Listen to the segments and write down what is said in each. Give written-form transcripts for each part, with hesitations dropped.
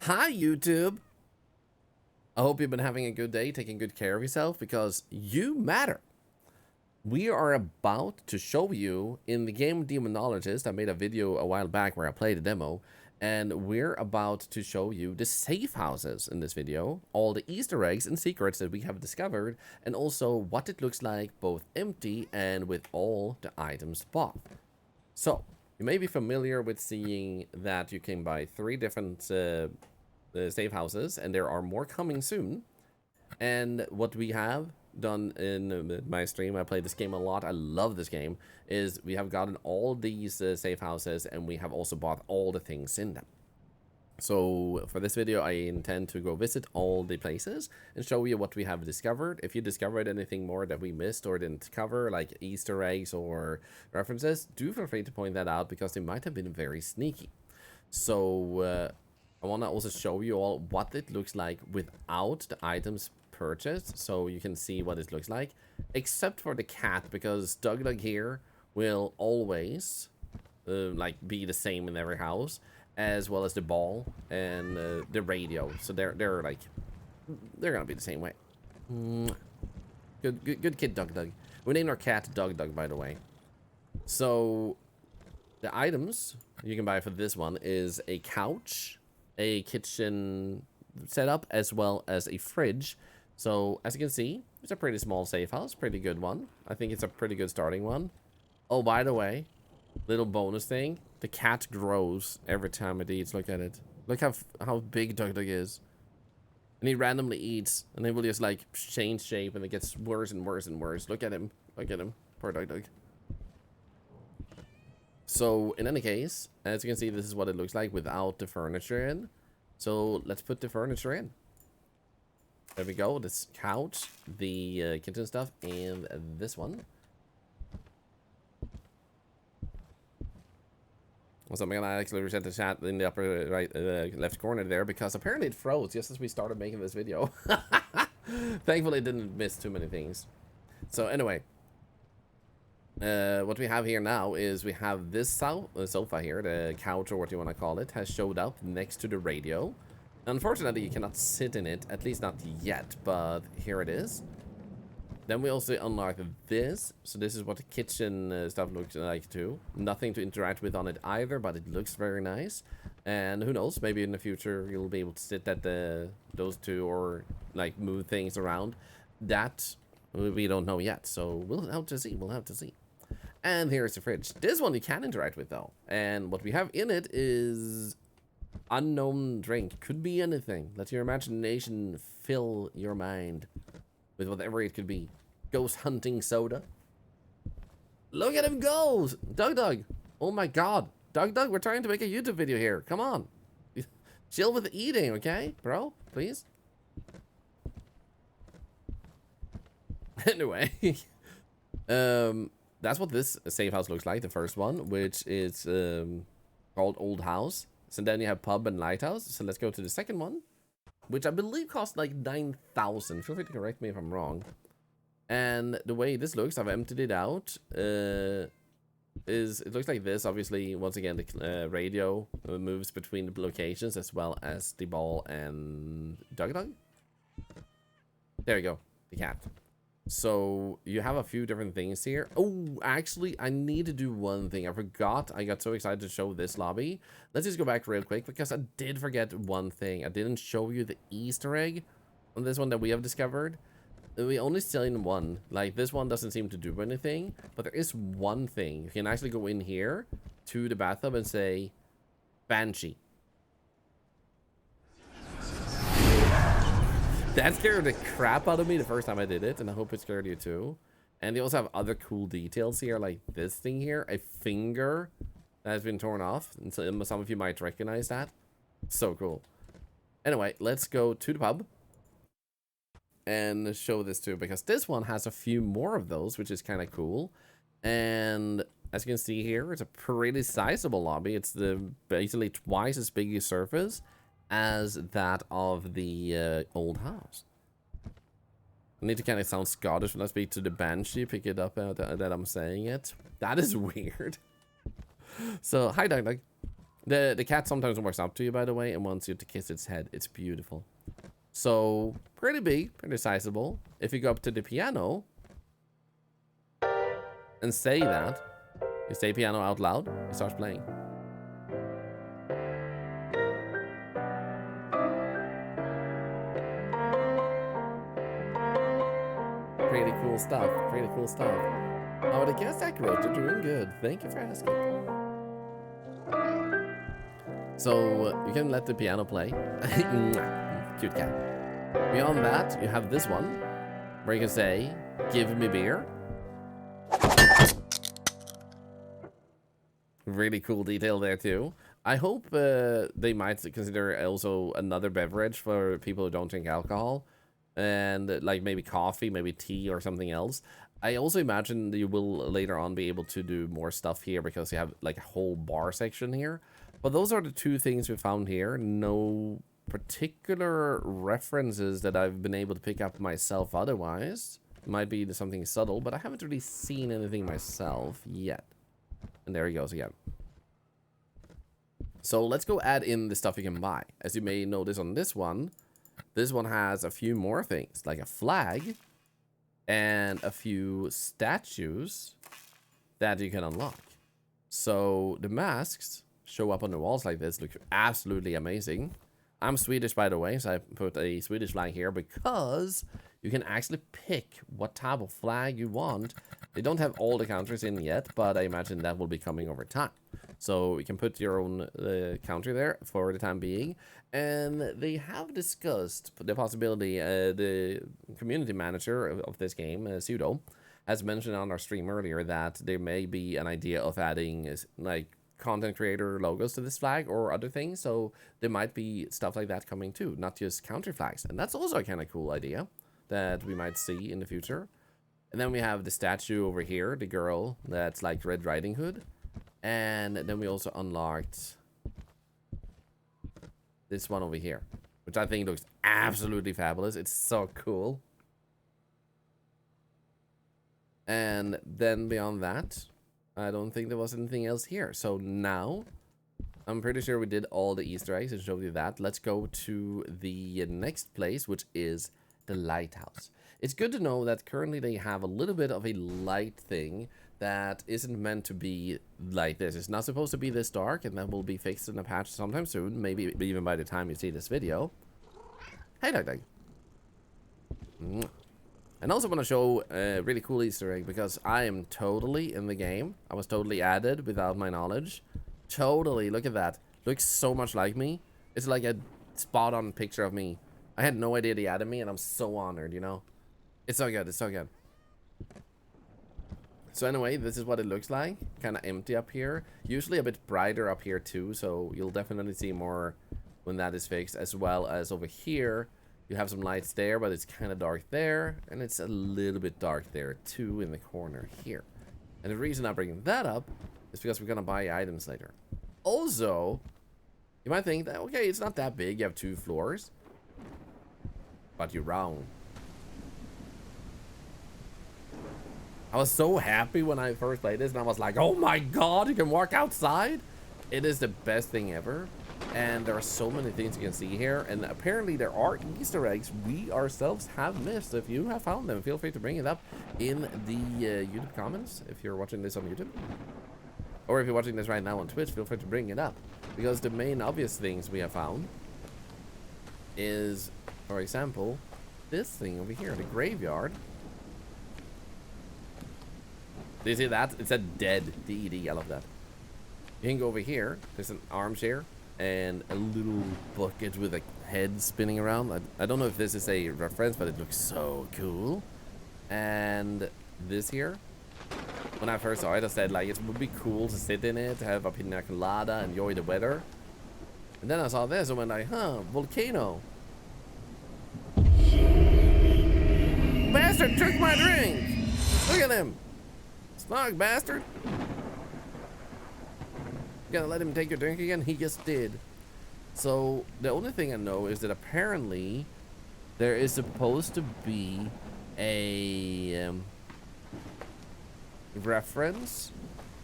Hi, YouTube. I hope you've been having a good day, taking good care of yourself, because you matter. We are about to show you in the game Demonologist. I made a video a while back where I played a demo, and we're about to show you the safe houses in this video, all the Easter eggs and secrets that we have discovered, and also what it looks like both empty and with all the items bought. So, you may be familiar with seeing that you can buy 3 different safe houses, and there are more coming soon. And what we have done in my stream, I played this game a lot, I love this game, is we have gotten all these safe houses, and we have also bought all the things in them. So for this video, I intend to go visit all the places and show you what we have discovered. If you discovered anything more that we missed or didn't cover, like Easter eggs or references, do feel free to point that out, because they might have been very sneaky. So I want to also show you all what it looks like without the items purchased, so you can see what it looks like, except for the cat, because Doug here will always like be the same in every house, as well as the ball and the radio. So they're gonna be the same way. Good kid, Doug. We named our cat Doug, by the way. So the items you can buy for this one is a couch, a kitchen setup, as well as a fridge. So as you can see, it's a pretty small safe house, pretty good one. I think it's a pretty good starting one. Oh, by the way, little bonus thing, the cat grows every time it eats. Look at it. Look how big Doug is. And he randomly eats, and he will just like change shape, and it gets worse and worse and worse. Look at him. Poor Doug. So in any case, as you can see, this is what it looks like without the furniture in. So let's put the furniture in. There we go. This couch, the kitchen stuff, and this one. Also, I'm gonna actually reset the chat in the upper right left corner there, because apparently it froze just as we started making this video. Thankfully it didn't miss too many things. So anyway, what we have here now is we have this sofa here, the couch or what you want to call it, has showed up next to the radio. Unfortunately, you cannot sit in it, at least not yet, but here it is. Then we also unlock this. So this is what the kitchen stuff looks like too. Nothing to interact with on it either, but it looks very nice. And who knows, maybe in the future you'll be able to sit at those two, or like move things around. That we don't know yet, so we'll have to see. And here's the fridge. This one you can interact with though. And what we have in it is unknown drink. Could be anything. Let your imagination fill your mind with whatever it could be. Ghost hunting soda. Look at him go! Doug. Oh my god. Doug, we're trying to make a YouTube video here. Come on. Chill with the eating, okay, bro? Please. Anyway. That's what this safe house looks like, the first one, which is called Old House. So then you have Pub and Lighthouse. So let's go to the second one, which I believe cost like 9,000. Feel free to correct me if I'm wrong. And the way this looks, I've emptied it out, it looks like this. Obviously, once again, the radio moves between the locations, as well as the ball and Doug. There you go, the cat. So you have a few different things here. Oh, actually, I need to do one thing. I forgot. I got so excited to show this lobby. Let's just go back real quick, because I did forget one thing. I didn't show you the Easter egg on this one that we have discovered. We only seen one. Like, this one doesn't seem to do anything, but there is one thing. You can actually go in here to the bathtub and say Banshee. That scared the crap out of me the first time I did it, and I hope it scared you too. And they also have other cool details here, like this thing here, a finger that has been torn off, and so some of you might recognize that. So cool. Anyway, let's go to the pub and show this too, because this one has a few more of those, which is kind of cool. And as you can see here, it's a pretty sizable lobby. It's basically twice as big a surface as that of the old house. I need to kind of sound Scottish when I speak to the Banshee, pick it up that I'm saying it. That is weird. So, hi Doug. The cat sometimes walks up to you, by the way, and wants you to kiss its head. It's beautiful. So, pretty big, pretty sizable. If you go up to the piano and say that, you say piano out loud, it starts playing. Pretty cool stuff, pretty cool stuff. Oh, the guest accurate, you're doing good. Thank you for asking. So, you can let the piano play. Cute cat. Beyond that, you have this one, where you can say, give me beer. Really cool detail there too. I hope they might consider also another beverage for people who don't drink alcohol. And like maybe coffee, maybe tea or something else. I also imagine you will later on be able to do more stuff here because you have like a whole bar section here. But those are the two things we found here. No particular references that I've been able to pick up myself otherwise. Might be something subtle, but I haven't really seen anything myself yet. And there he goes again. So let's go add in the stuff you can buy. As you may notice on this one has a few more things, like a flag and a few statues that you can unlock. So the masks show up on the walls like this, look absolutely amazing. I'm Swedish, by the way, so I put a Swedish flag here because you can actually pick what type of flag you want. They don't have all the countries in yet, but I imagine that will be coming over time. So you can put your own country there for the time being. And they have discussed the possibility, the community manager of this game, Sudo, has mentioned on our stream earlier that there may be an idea of adding like content creator logos to this flag or other things. So there might be stuff like that coming too, not just country flags. And that's also a kind of cool idea that we might see in the future. And then we have the statue over here, the girl that's like Red Riding Hood. And then we also unlocked this one over here, which I think looks absolutely fabulous. It's so cool. And then beyond that, I don't think there was anything else here. So now, I'm pretty sure we did all the Easter eggs and showed you that. Let's go to the next place, which is the Lighthouse. It's good to know that currently they have a little bit of a light thing that isn't meant to be like this. It's not supposed to be this dark, and that will be fixed in a patch sometime soon, maybe even by the time you see this video. Hey, Doug. And also want to show a really cool Easter egg because I am totally in the game. I was totally added without my knowledge. Totally, look at that. Looks so much like me. It's like a spot-on picture of me. I had no idea they added me, and I'm so honored, you know? It's so good, it's so good. So anyway, this is what it looks like. Kind of empty up here. Usually a bit brighter up here too, so you'll definitely see more when that is fixed. As well as over here, you have some lights there, but it's kind of dark there. And it's a little bit dark there too in the corner here. And the reason I'm bringing that up is because we're going to buy items later. Also, you might think that, okay, it's not that big. You have 2 floors. But you're wrong. I was so happy when I first played this, and I was like, oh my god, you can walk outside? It is the best thing ever. And there are so many things you can see here, and apparently there are Easter eggs we ourselves have missed. If you have found them, feel free to bring it up in the YouTube comments if you're watching this on YouTube. Or if you're watching this right now on Twitch, feel free to bring it up. Because the main obvious things we have found is, for example, this thing over here, the graveyard. Do you see that? It said dead. D-E-D. I love that. You can go over here. There's an armchair and a little bucket with a head spinning around. I don't know if this is a reference, but it looks so cool. And this here, when I first saw it, I said like it would be cool to sit in it, have a pina colada, enjoy the weather. And then I saw this and went like, huh, volcano. Bastard took my drink. Look at him. Smug bastard. You gonna let him take your drink again? He just did. So the only thing I know is that apparently there is supposed to be a reference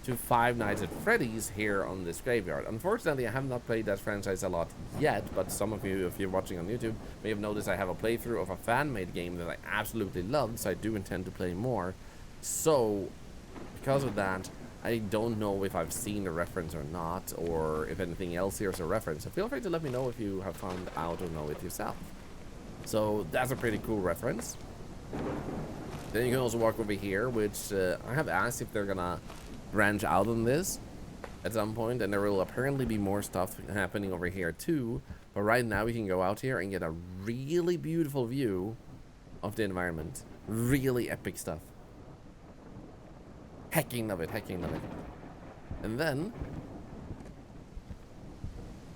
to Five Nights at Freddy's here on this graveyard. Unfortunately, I have not played that franchise a lot yet, but some of you, if you're watching on YouTube, may have noticed I have a playthrough of a fan-made game that I absolutely loved, so I do intend to play more. So, because of that, I don't know if I've seen a reference or not, or if anything else here is a reference. So feel free to let me know if you have found out or know it yourself. So that's a pretty cool reference. Then you can also walk over here, which I have asked if they're gonna branch out on this at some point, and there will apparently be more stuff happening over here too. But right now we can go out here and get a really beautiful view of the environment. Really epic stuff. Hecking of it, hecking of it. And then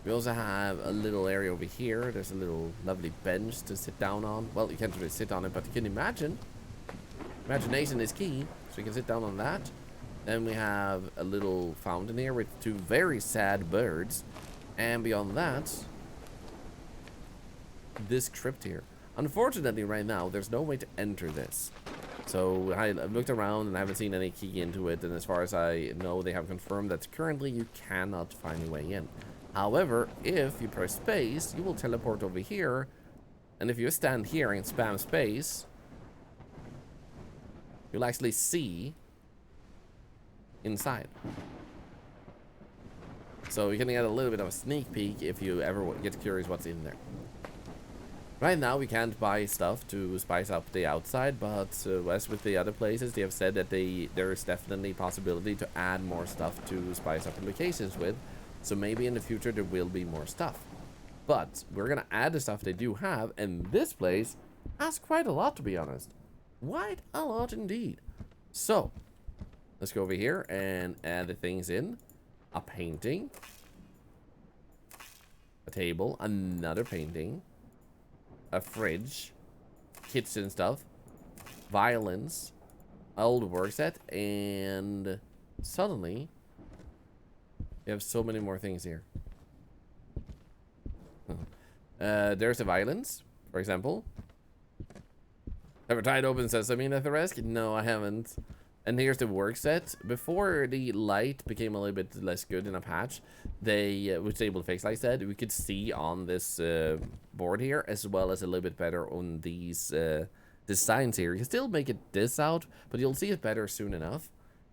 we also have a little area over here. There's a little lovely bench to sit down on. Well, you can't really sit on it, but you can imagine. Imagination is key, so you can sit down on that. Then we have a little fountain here with two very sad birds. And beyond that, this crypt here. Unfortunately, right now, there's no way to enter this. So I've looked around and I haven't seen any key into it. And as far as I know, they have confirmed that currently you cannot find a way in. However, if you press space, you will teleport over here. And if you stand here and spam space, you'll actually see inside. So you can get a little bit of a sneak peek if you ever get curious what's in there. Right now we can't buy stuff to spice up the outside, but as with the other places, they have said that there is definitely possibility to add more stuff to spice up the locations with. So maybe in the future there will be more stuff. But we're gonna add the stuff they do have, and this place has quite a lot, to be honest. Quite a lot indeed. So let's go over here and add the things in. A painting. A table. Another painting. A fridge. Kitchen stuff. Violins. Old work set. And suddenly, we have so many more things here. There's the violins, for example. Ever tried open sesame at the rest? No, I haven't. And here's the work set. Before the light became a little bit less good in a patch, they, which they able to fix, like I said, we could see on this board here, as well as a little bit better on these designs here. You can still make it this out, but you'll see it better soon enough.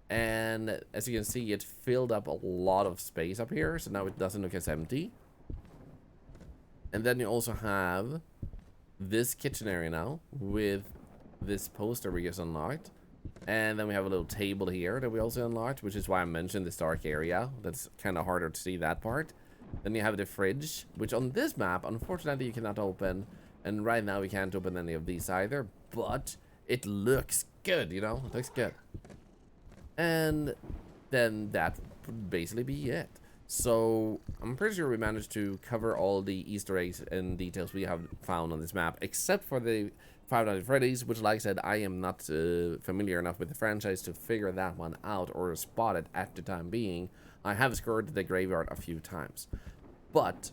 And as you can see, it filled up a lot of space up here, so now it doesn't look as empty. And then you also have this kitchen area now, with this poster we just unlocked. And then we have a little table here that we also unlocked, which is why I mentioned this dark area. That's kind of harder to see that part. Then you have the fridge, which on this map, unfortunately, you cannot open. And right now we can't open any of these either, but it looks good, you know? It looks good. And then that would basically be it. So I'm pretty sure we managed to cover all the Easter eggs and details we have found on this map, except for the Five Nights at Freddy's, which, like I said, I am not familiar enough with the franchise to figure that one out or spot it at the time being. I have skirted the graveyard a few times, but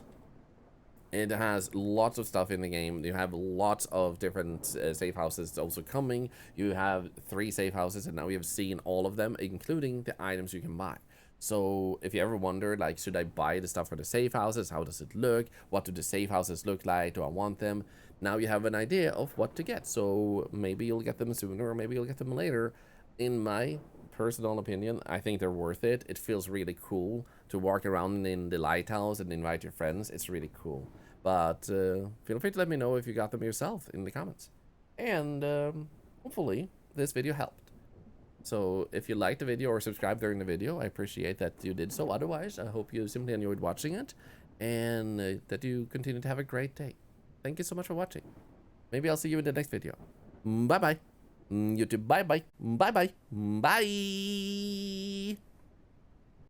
it has lots of stuff in the game. You have lots of different safe houses also coming. You have 3 safe houses, and now we have seen all of them, including the items you can buy. So if you ever wondered, like, should I buy the stuff for the safe houses? How does it look? What do the safe houses look like? Do I want them? Now you have an idea of what to get. So maybe you'll get them sooner, or maybe you'll get them later. In my personal opinion, I think they're worth it. It feels really cool to walk around in the Lighthouse and invite your friends. It's really cool. But feel free to let me know if you got them yourself in the comments. And hopefully this video helped. So if you liked the video or subscribed during the video, I appreciate that you did so. Otherwise, I hope you simply enjoyed watching it, and that you continue to have a great day. Thank you so much for watching. Maybe I'll see you in the next video. Bye-bye. YouTube, bye-bye. Bye-bye. Bye.